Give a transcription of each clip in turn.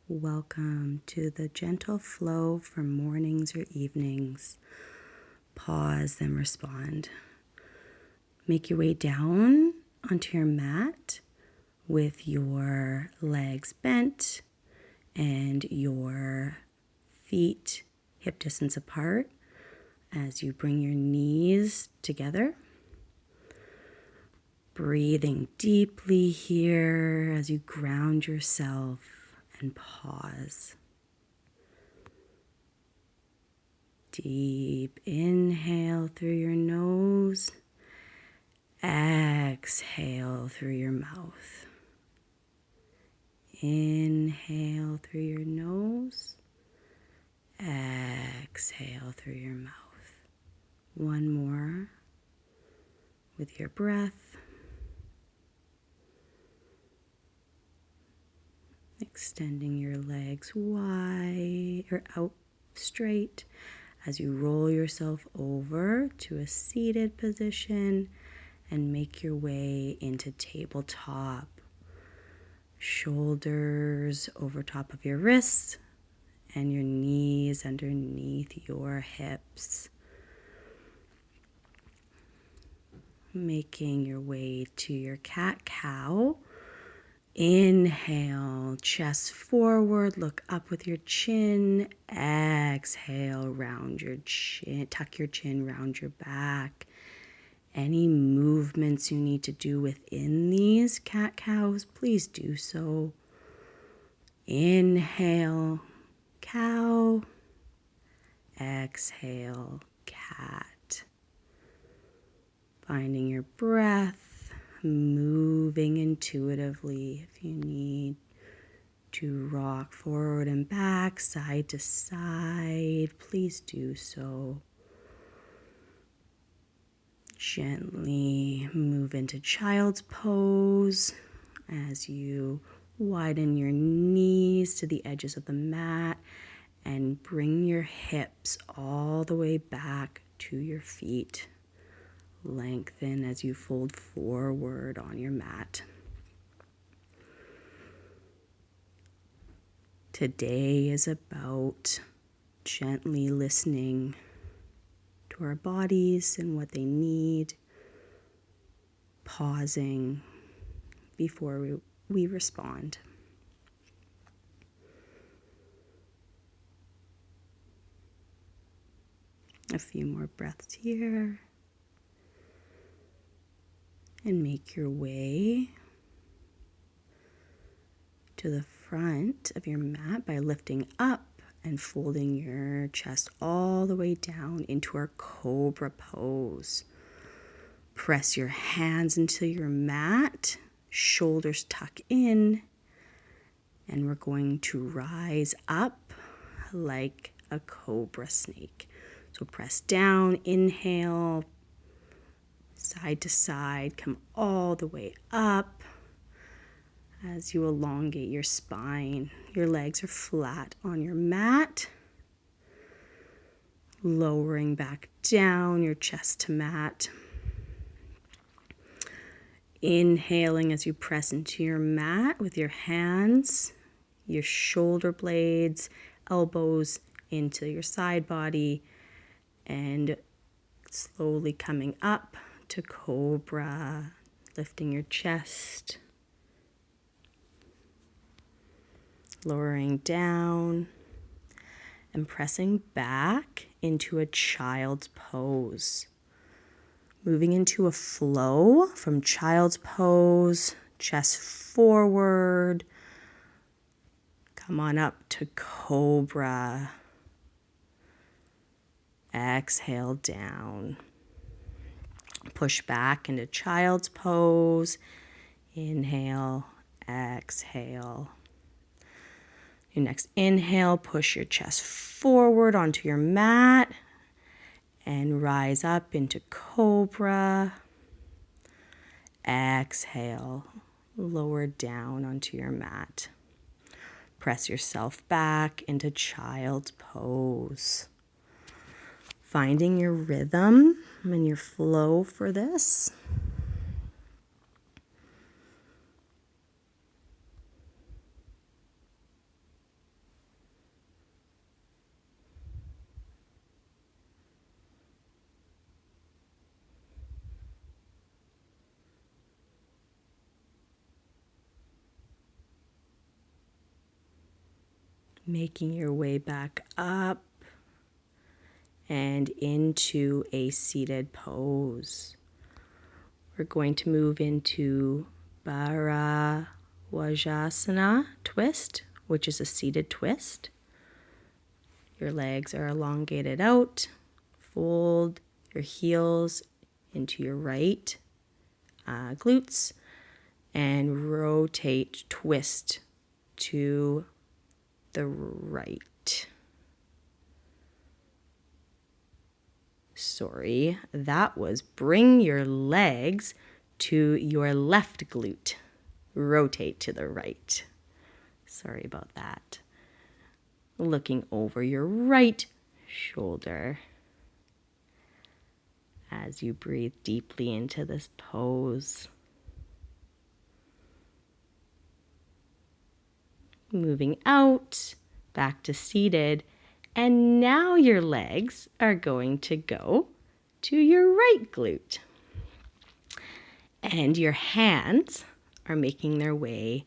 Welcome to the gentle flow for mornings or evenings. Pause, then respond. Make your way down onto your mat with your legs bent and your feet hip distance apart as you bring your knees together. Breathing deeply here as you ground yourself and pause. Deep inhale through your nose. Exhale through your mouth. Inhale through your nose. Exhale through your mouth. One more with your breath. Extending your legs wide or out straight as you roll yourself over to a seated position and make your way into tabletop. Shoulders over top of your wrists and your knees underneath your hips. Making your way to your cat-cow. Inhale, chest forward, look up with your chin. Exhale, round your chin, tuck your chin, round your back. Any movements you need to do within these cat-cows, please do so. Inhale, cow. Exhale, cat. Finding your breath. Moving intuitively. If you need to rock forward and back, side to side, please do so. Gently move into child's pose as you widen your knees to the edges of the mat and bring your hips all the way back to your feet. Lengthen as you fold forward on your mat. Today is about gently listening to our bodies and what they need, pausing before we respond. A few more breaths here. And make your way to the front of your mat by lifting up and folding your chest all the way down into our Cobra pose. Press your hands into your mat, shoulders tuck in, and we're going to rise up like a cobra snake. So press down, inhale, side to side, come all the way up as you elongate your spine. Your legs are flat on your mat. Lowering back down your chest to mat. Inhaling as you press into your mat with your hands, your shoulder blades, elbows into your side body, and slowly coming up to Cobra, lifting your chest, lowering down, and pressing back into a child's pose. Moving into a flow from child's pose, chest forward, come on up to Cobra, exhale down. Push back into child's pose. Inhale, exhale. Your next inhale, push your chest forward onto your mat and rise up into Cobra. Exhale, lower down onto your mat. Press yourself back into child's pose. Finding your rhythm and your flow for this. Making your way back up and into a seated pose. We're going to move into Bharadvajasana twist, which is a seated twist. Your legs are elongated out. Fold your heels into your right glutes and rotate, twist to the right. Sorry, that was bring your legs to your left glute. Rotate to the right. Sorry about that. Looking over your right shoulder as you breathe deeply into this pose. Moving out, back to seated, and now your legs are going to go to your right glute. And your hands are making their way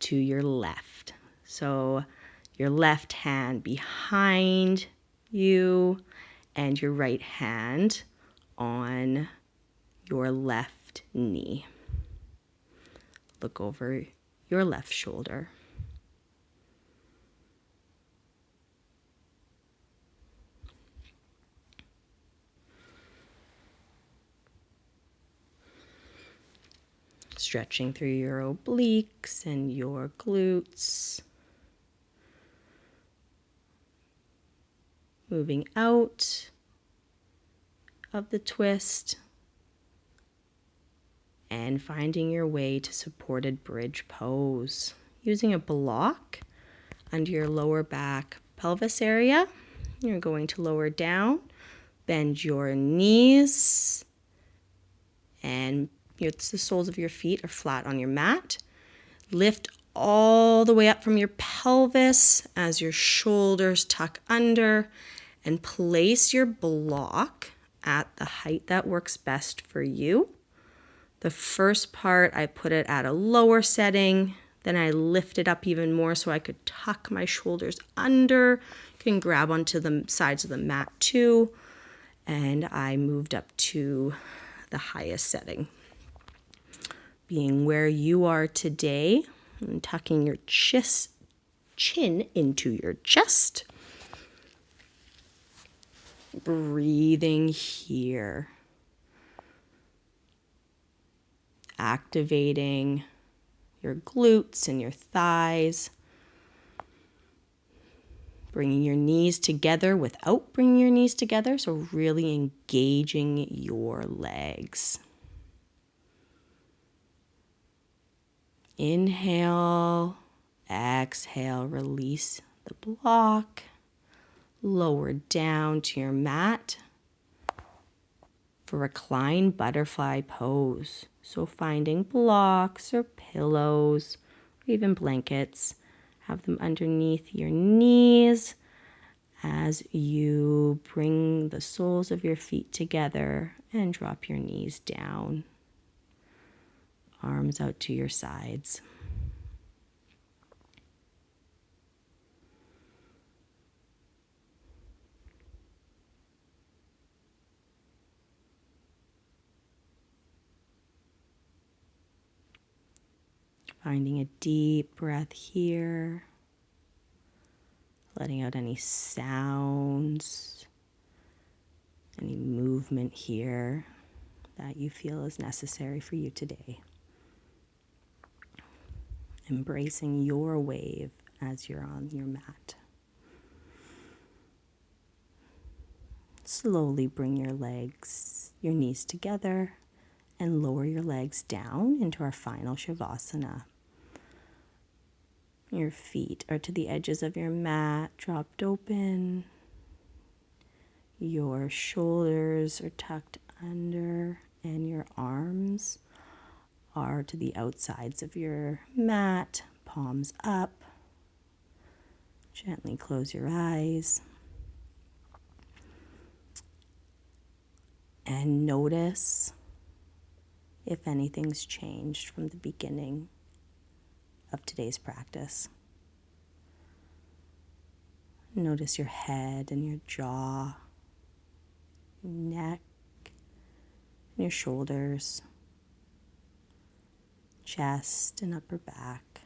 to your left. So your left hand behind you and your right hand on your left knee. Look over your left shoulder. Stretching through your obliques and your glutes. Moving out of the twist and finding your way to supported bridge pose. Using a block under your lower back pelvis area, you're going to lower down, bend your knees, and the soles of your feet are flat on your mat. Lift all the way up from your pelvis as your shoulders tuck under, and place your block at the height that works best for you. The first part, I put it at a lower setting. Then I lift it up even more so I could tuck my shoulders under. You can grab onto the sides of the mat too. And I moved up to the highest setting. Being where you are today, and tucking your chin into your chest. Breathing here. Activating your glutes and your thighs. Bringing your knees together without bringing your knees together. So really engaging your legs. Inhale, exhale, release the block. Lower down to your mat for reclined butterfly pose. So finding blocks or pillows or even blankets, have them underneath your knees as you bring the soles of your feet together and drop your knees down. Arms out to your sides. Finding a deep breath here. Letting out any sounds, any movement here that you feel is necessary for you today. Embracing your wave as you're on your mat. Slowly bring your legs, your knees together, and lower your legs down into our final Savasana. Your feet are to the edges of your mat, dropped open. Your shoulders are tucked under, and your arms are to the outsides of your mat, palms up. Gently close your eyes. And notice if anything's changed from the beginning of today's practice. Notice your head and your jaw, your neck, and your shoulders, chest and upper back,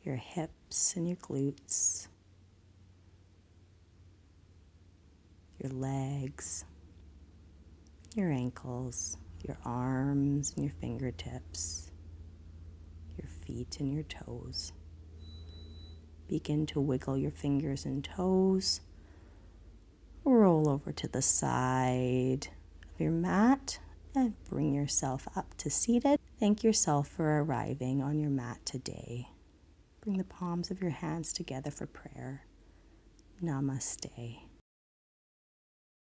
your hips and your glutes, your legs, your ankles, your arms and your fingertips, your feet and your toes. Begin to wiggle your fingers and toes. Roll over to the side of your mat and bring yourself up to seated. Thank yourself for arriving on your mat today. Bring the palms of your hands together for prayer. Namaste.